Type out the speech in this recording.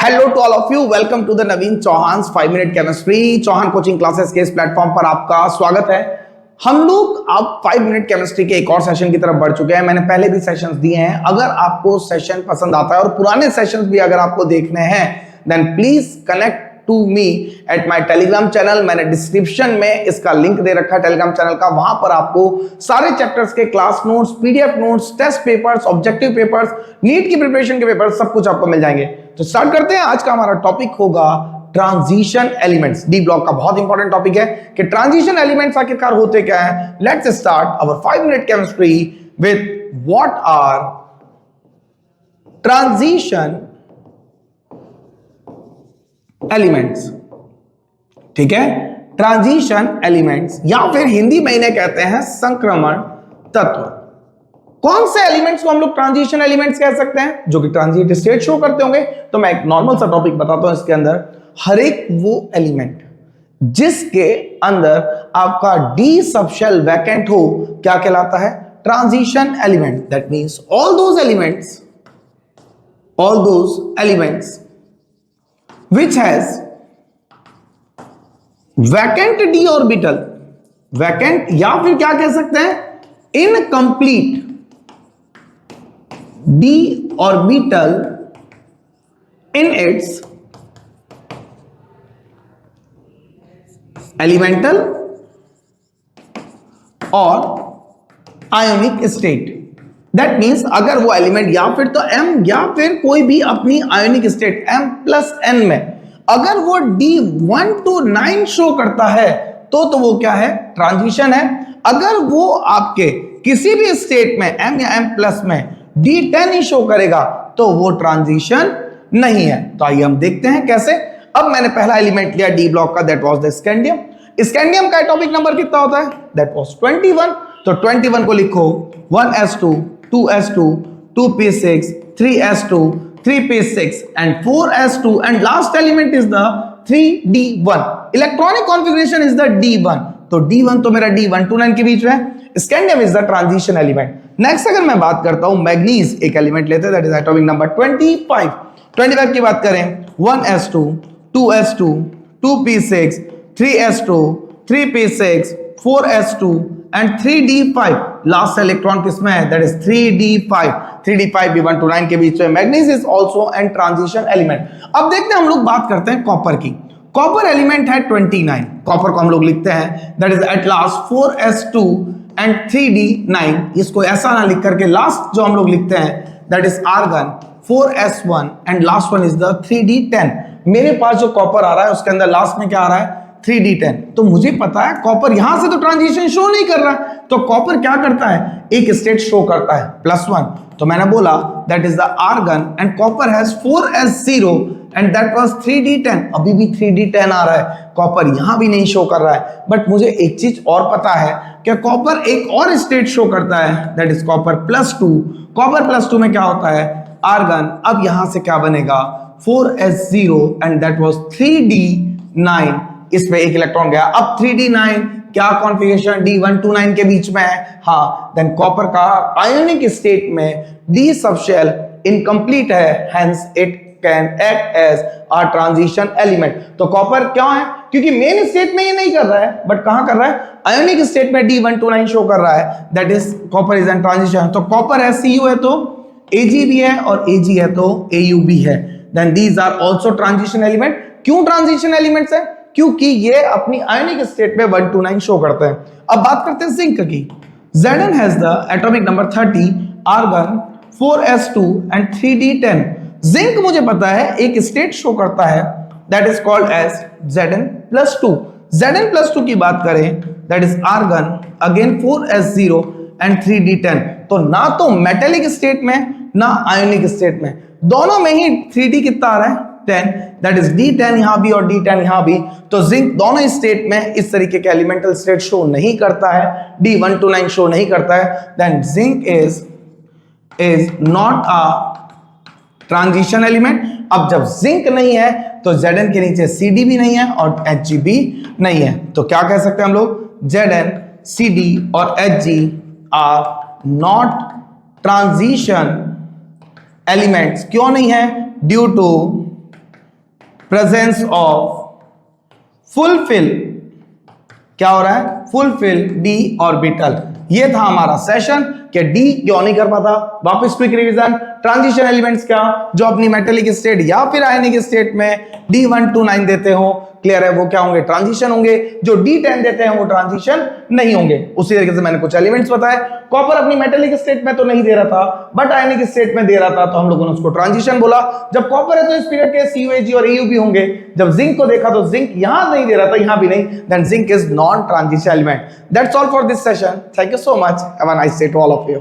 Hello to all of you, welcome to the Naveen Chauhan 5 minute chemistry Chauhan coaching classes के इस platform पर आपका स्वागत है। हम लोग अब 5 मिनट केमिस्ट्री के एक और सेशन की तरफ बढ़ चुके हैं। मैंने पहले भी सेशंस दिए हैं। अगर आपको सेशन पसंद आता है और पुराने सेशंस भी अगर आपको देखने हैं then please connect to me at my Telegram channel. मैंने डिस्क्रिप्शन में इसका लिंक दे रखा है टेलीग्राम चैनल का। वहां पर आपको सारे चैप्टर्स के class notes, PDF notes, test papers, objective papers, NEET की प्रिपरेशन के पेपर्स सब कुछ आपको मिल जाएंगे। तो स्टार्ट करते हैं। आज का हमारा टॉपिक होगा ट्रांजिशन एलिमेंट्स। डी ब्लॉक का बहुत इंपॉर्टेंट टॉपिक है कि ट्रांजिशन एलिमेंट्स आखिरकार होते क्या है। Let's start our 5 minute chemistry with what are transition elements. ठीक है, ट्रांजिशन एलिमेंट्स या फिर हिंदी में इन्हें कहते हैं संक्रमण तत्व। कौन से एलिमेंट्स को हम लोग ट्रांजिशन एलिमेंट्स कह सकते हैं जो कि ट्रांजिट स्टेट शो करते होंगे। तो मैं एक नॉर्मल सा टॉपिक बताता हूं। इसके अंदर हर एक वो एलिमेंट जिसके अंदर आपका डी सबशेल वैकेंट हो क्या कहलाता है, transition element. That means all those elements which has vacant d orbital, vacant या फिर क्या कह सकते हैं incomplete d orbital in its elemental और ionic state। दैट मीन्स अगर वो एलिमेंट या फिर तो m या फिर कोई भी अपनी आयोनिक स्टेट m+n में अगर वो D1 to 9 शो करता है तो वो क्या है, ट्रांजिशन है। अगर वो आपके किसी भी स्टेट में m या m+ में D10 ही शो करेगा तो वो ट्रांजिशन नहीं है। तो आइए हम देखते हैं कैसे। अब मैंने पहला एलिमेंट लिया डी ब्लॉक का, that was the scandium. Scandium का एटॉमिक नंबर कितना होता है, दैट वाज 21। तो 21 को लिखो 1s2 2s2 2p6 3s2 3p6 and 4s2 and last element is the 3d1। electronic configuration is the d1। तो d1 तो मेरा d1 to 9 के बीच में। Scandium is the transition element. Next अगर मैं बात करता हूं मैग्नीज, एक एलिमेंट लेते हैं दैट इज एटॉमिक नंबर 25 की बात करें 1s2 2s2 2p6 3s2 3p6 4s2 and 3d5। Last electron किसमें है, दैट इज 3d5 भी 1 to 9 के बीच में। Manganese is also an transition element. अब देखते हैं, हम लोग बात करते हैं कॉपर की। कॉपर एलिमेंट है 29। कॉपर को हम लोग लिखते हैं that is at last 4s2 and 3d9। इसको ऐसा ना लिख करके लास्ट जो हम लोग लिखते हैं that is argon 4s1 and last one is the 3d10। मेरे पास जो कॉपर आ रहा है उसके अंदर लास्ट में क्या आ रहा है, 3d10। तो मुझे पता है कॉपर यहां से तो ट्रांजिशन शो नहीं कर रहा, तो कॉपर क्या करता है, एक स्टेट शो करता है +1। तो मैंने बोला that is the argon and copper has 4s0 and that was 3d10। अभी भी 3d10 आ रहा है, कॉपर यहां भी नहीं शो कर रहा है। बट मुझे एक चीज और पता है कि कॉपर एक और स्टेट शो करता है दैट इज कॉपर +2। कॉपर +2 में क्या होता है, आर्गन। अब यहां से क्या बनेगा 4s0 and that was 3d9। इसमें एक इलेक्ट्रॉन गया। अब 3d9 क्या कॉन्फ़िगरेशन, D1 to 9 के बीच में है। हाँ, देन कॉपर का आयोनिक स्टेट में डी सबशेल इनकम्प्लीट है, hence it can act as a transition element. तो कॉपर क्यों है, क्योंकि मेन स्टेट में ये नहीं कर रहा है बट कहां कर रहा है, आयोनिक स्टेट में D1 to 9 शो कर रहा है, that is copper is an transition. तो कॉपर है Cu है तो Ag भी है और Ag है तो Au भी है। Then these are also transition element. क्यों ट्रांजिशन एलिमेंट्स है, क्योंकि ये अपनी आयोनिक स्टेट में 1 to 9 शो करते हैं। अब बात करते हैं जिंक की। Zn has the atomic number 30, argon 4s2 and 3d10। Zinc मुझे पता है एक स्टेट शो करता है that is called as Zn+2। Zn+2 की बात करें that is argon again 4s0 and 3d10। तो ना तो मेटेलिक स्टेट में ना आयोनिक स्टेट में, दोनों में ही 3d कितना आ रहा है 10, दैट इज D10 यहां भी और D10 यहां भी। तो जिंक दोनों स्टेट में इस तरीके के एलिमेंटल स्टेट शो नहीं करता है, D1 to 9 शो नहीं करता है। Then zinc is not a transition element. अब जब जिंक नहीं है तो Zn के नीचे Cd भी नहीं है और Hg भी नहीं है। तो क्या कह सकते हैं हम लोग, Zn, Cd और Hg are not transition elements. क्यों नहीं है, due to presence of fulfil, क्या हो रहा है, फुलफिल डी ऑर्बिटल। ये था हमारा सेशन कि डी क्यों नहीं कर पाता। वापस क्विक रिवीजन, ट्रांजिशन एलिमेंट्स क्या, जो अपनी मेटेलिक स्टेट या फिर आयनिक स्टेट में D1 to 9 देते हो, क्लियर है, वो क्या होंगे, ट्रांजिशन होंगे। जो D10 देते हैं वो ट्रांजिशन नहीं होंगे। उसी तरीके से मैंने कुछ एलिमेंट्स बताए। कॉपर अपनी मेटेलिक स्टेट में तो नहीं दे रहा था, बट आयनिक स्टेट में दे रहा था, तो हम लोगों ने उसको ट्रांजिशन बोला। जब कॉपर है तो इस पीरियड के CuAg और AU भी होंगे। जब जिंक को देखा तो जिंक यहां नहीं दे रहा था, यहां भी नहीं, then zinc is non transition element. That's all for this session. Thank you so much, have a nice day to all of you.